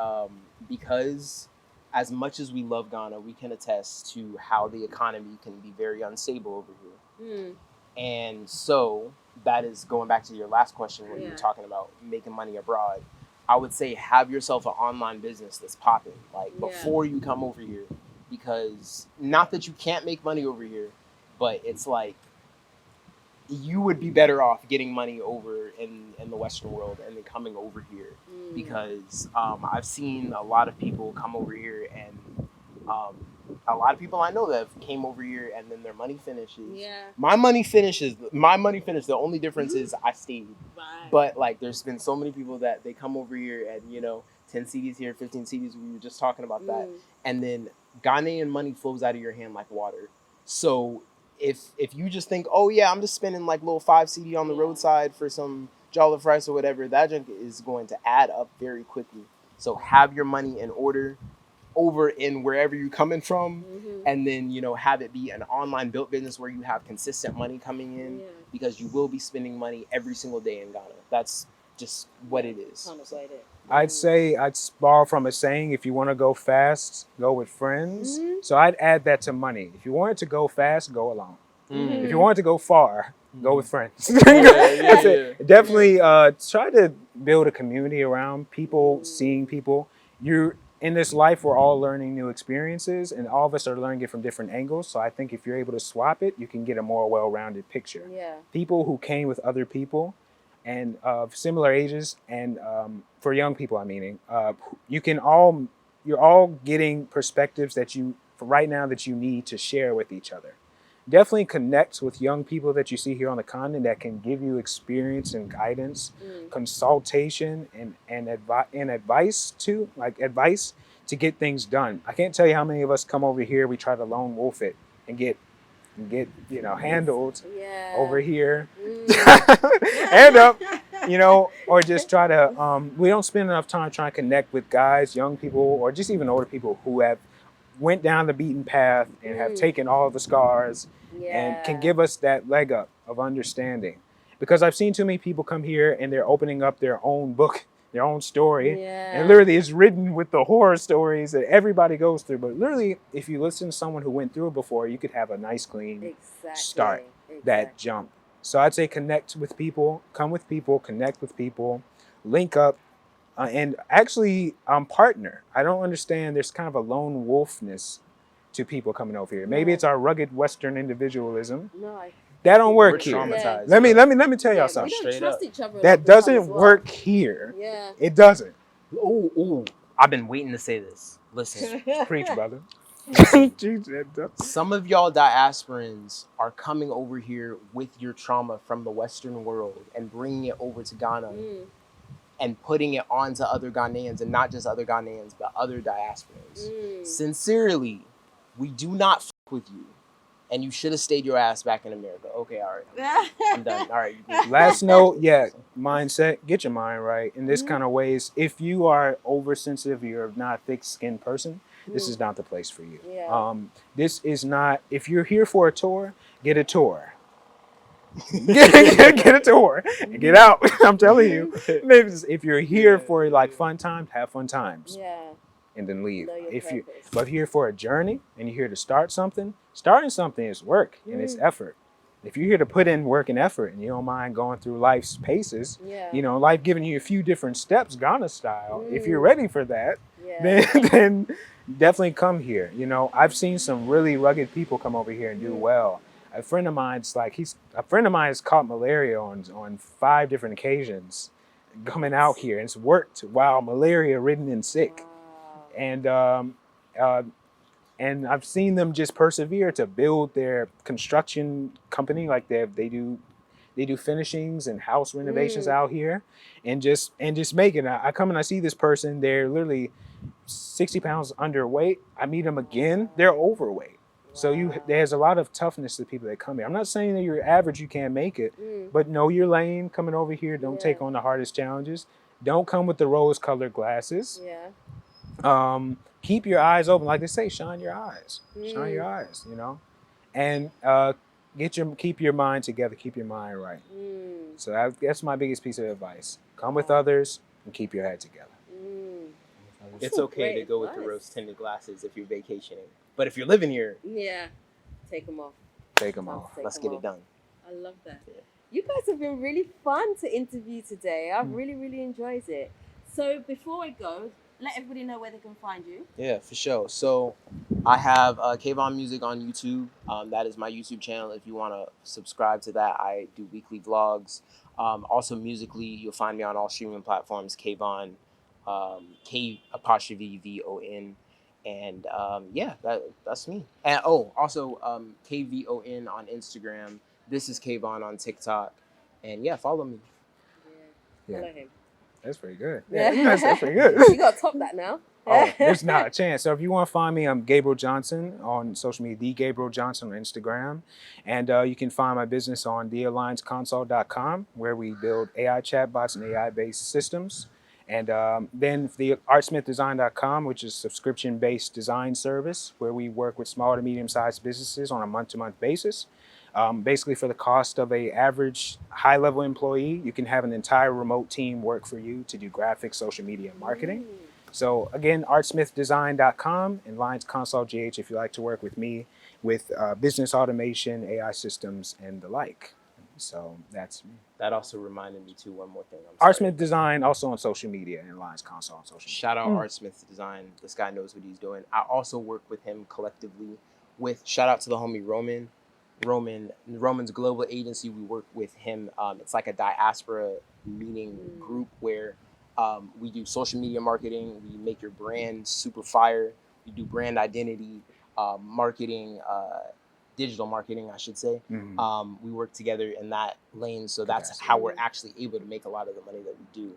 C: because as much as we love Ghana, we can attest to how the economy can be very unstable over here. And so that is going back to your last question where you were talking about making money abroad. I would say have yourself an online business that's popping, like before you come over here, because not that you can't make money over here, but it's like, you would be better off getting money over in the Western world and then coming over here because I've seen a lot of people come over here and a lot of people I know that came over here and then their money finishes. My money finishes. The only difference is I stayed. But like there's been so many people that they come over here and 10 CDs here, 15 CDs. We were just talking about that. And then Ghanaian money flows out of your hand like water. So if you just think, oh yeah, I'm just spending like little 5 CD on the roadside for some jollof rice or whatever, that junk is going to add up very quickly. So have your money in order over in wherever you're coming from, and then have it be an online built business where you have consistent money coming in because you will be spending money every single day in Ghana. That's just what it is.
A: I'd say I'd borrow from a saying, if you want to go fast, go with friends. So I'd add that to money. If you wanted to go fast, go alone. If you wanted to go far, go with friends. Definitely try to build a community around people, seeing people. In this life, we're all learning new experiences, and all of us are learning it from different angles. So I think if you're able to swap it, you can get a more well-rounded picture. People who came with other people and of similar ages, and for young people, you're all getting perspectives that you need to share with each other. Definitely connect with young people that you see here on the continent that can give you experience and guidance, consultation, and advice to get things done. I can't tell you how many of us come over here, we try to lone wolf it and get and get, handled
B: Yeah.
A: over here.
B: Mm.
A: Hand up, or just try to, we don't spend enough time trying to connect with guys, young people, or just even older people who have went down the beaten path and have taken all the scars and can
B: Yeah.
A: give us that leg up of understanding. Because I've seen too many people come here and they're opening up their own book, their own story,
B: Yeah.
A: and literally it's written with the horror stories that everybody goes through. But literally, if you listen to someone who went through it before, you could have a nice, clean
B: Exactly.
A: start, that jump. So I'd say connect with people, come with people, connect with people, link up, and actually partner. I don't understand. There's kind of a lone wolfness to people coming over here. Maybe
B: No.
A: it's our rugged Western individualism.
B: No,
A: that don't
C: We're
A: work here.
C: traumatized.
A: Let me tell
B: yeah,
A: y'all
B: we
A: something.
B: don't
C: Straight
B: trust
C: up.
B: each other.
A: That
B: enough as
A: doesn't
B: well.
A: work here.
B: Yeah.
A: It doesn't.
C: Ooh. I've been waiting to say this. Listen.
A: Preach, brother.
C: Some of y'all diasporans are coming over here with your trauma from the Western world and bringing it over to Ghana and putting it onto other Ghanaians, and not just other Ghanaians, but other diasporans. Sincerely, we do not f with you. And you should have stayed your ass back in America. Okay, all right. I'm done. All right.
A: Last note, mindset. Get your mind right. In this kind of ways, if you are oversensitive, you're not a thick-skinned person, this is not the place for you.
B: Yeah.
A: This is not. If you're here for a tour, get a tour. get a tour and get out. I'm telling you. Maybe if you're here for like fun times, have fun times.
B: Yeah.
A: And then leave.
B: Know
A: But here for a journey and you're here to start something, starting something is work and it's effort. If you're here to put in work and effort and you don't mind going through life's paces, life giving you a few different steps, Ghana style, if you're ready for that, then definitely come here. I've seen some really rugged people come over here and do well. A friend of mine's has caught malaria on 5 different occasions coming out here, and it's worked while malaria ridden and sick.
B: Wow.
A: And I've seen them just persevere to build their construction company, like they do finishings and house renovations out here, and just make it. I come and I see this person, they're literally 60 pounds underweight. I meet them again, they're overweight. So there's a lot of toughness to people that come here. I'm not saying that you're average, you can't make it, but know your lane coming over here. Don't take on the hardest challenges. Don't come with the rose-colored glasses.
B: Yeah.
A: Keep your eyes open. Like they say, shine your eyes. Shine your eyes, And keep your mind together. Keep your mind right. So that's my biggest piece of advice. Come with others and keep your head together.
C: It's okay to go with the rose-tinted glasses if you're vacationing. But if you're living here,
B: take them off.
A: Take them off.
C: Let's get it done.
B: I love that. Yeah. You guys have been really fun to interview today. I've really enjoyed it. So before I go, let everybody know where they can find you.
C: Yeah, for sure. So I have K'von Music on YouTube. That is my YouTube channel. If you want to subscribe to that, I do weekly vlogs. Also musically, you'll find me on all streaming platforms, K'von, K''VON. And that's me. And also KVON on Instagram. This is K'von on TikTok. And follow me.
B: Yeah. Follow him.
A: That's pretty good.
B: Yeah.
A: That's pretty good.
B: You got to top that now.
A: There's not a chance. So if you want to find me, I'm Gabriel Johnson on social media, the Gabriel Johnson on Instagram. And you can find my business on theallianceconsult.com, where we build AI chatbots and AI-based systems. And then the artsmithdesign.com, which is a subscription-based design service where we work with small to medium-sized businesses on a month-to-month basis. Basically, for the cost of an average high-level employee, you can have an entire remote team work for you to do graphics, social media, and marketing. So again, artsmithdesign.com and Lions Consult GH if you like to work with me with business automation, AI systems, and the like. So that's me.
C: That also reminded me too, one more thing.
A: Artsmith Design also on social media and Lions Consult on social media.
C: Shout out Artsmith Design. This guy knows what he's doing. I also work with him collectively shout out to the homie Roman's global agency. We work with him. It's like a diaspora meeting group where we do social media marketing. We make your brand super fire. We do brand identity, marketing, digital marketing, I should say. We work together in that lane. So that's how we're actually able to make a lot of the money that we do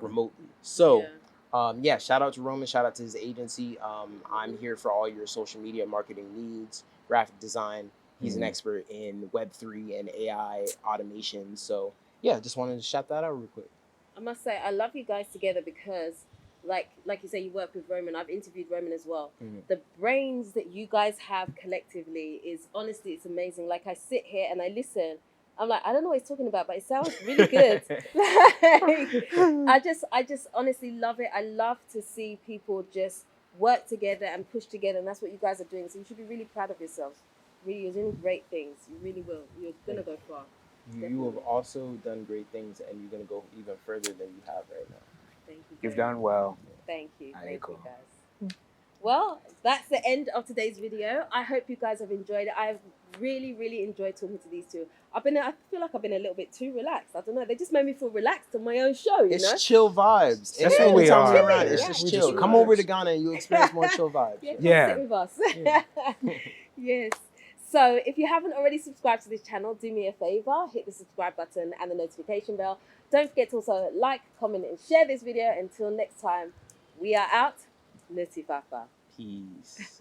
C: remotely. So shout out to Roman, shout out to his agency. I'm here for all your social media marketing needs, graphic design, He's an expert in Web3 and AI automation. So yeah, just wanted to shout that out real quick.
B: I must say, I love you guys together because, like you say, you work with Roman. I've interviewed Roman as well. The brains that you guys have collectively is honestly, it's amazing. Like I sit here and I listen. I'm like, I don't know what he's talking about, but it sounds really good. I just honestly love it. I love to see people just work together and push together, and that's what you guys are doing. So you should be really proud of yourselves. Really, you're doing great things. You really will. You're gonna go far.
C: You have also done great things, and you're gonna go even further than you have right now.
B: Thank you.
A: You've done well.
B: Thank you. Thank you,
A: Cool.
B: guys. Well, that's the end of today's video. I hope you guys have enjoyed it. I've really, really enjoyed talking to these two. I feel like I've been a little bit too relaxed. I don't know. They just made me feel relaxed on my own show, you know?
C: It's chill vibes.
A: That's what we
C: Anytime
A: are.
C: you're around, it's
B: Yeah.
C: just
A: We
C: chill.
A: just
C: Come
A: relax.
C: over to Ghana and you'll experience more chill vibes.
B: Yeah, come sit with us. Yes. So if you haven't already subscribed to this channel, do me a favor, hit the subscribe button and the notification bell. Don't forget to also like, comment, and share this video. Until next time, we are out. Nuti Fafa.
C: Peace.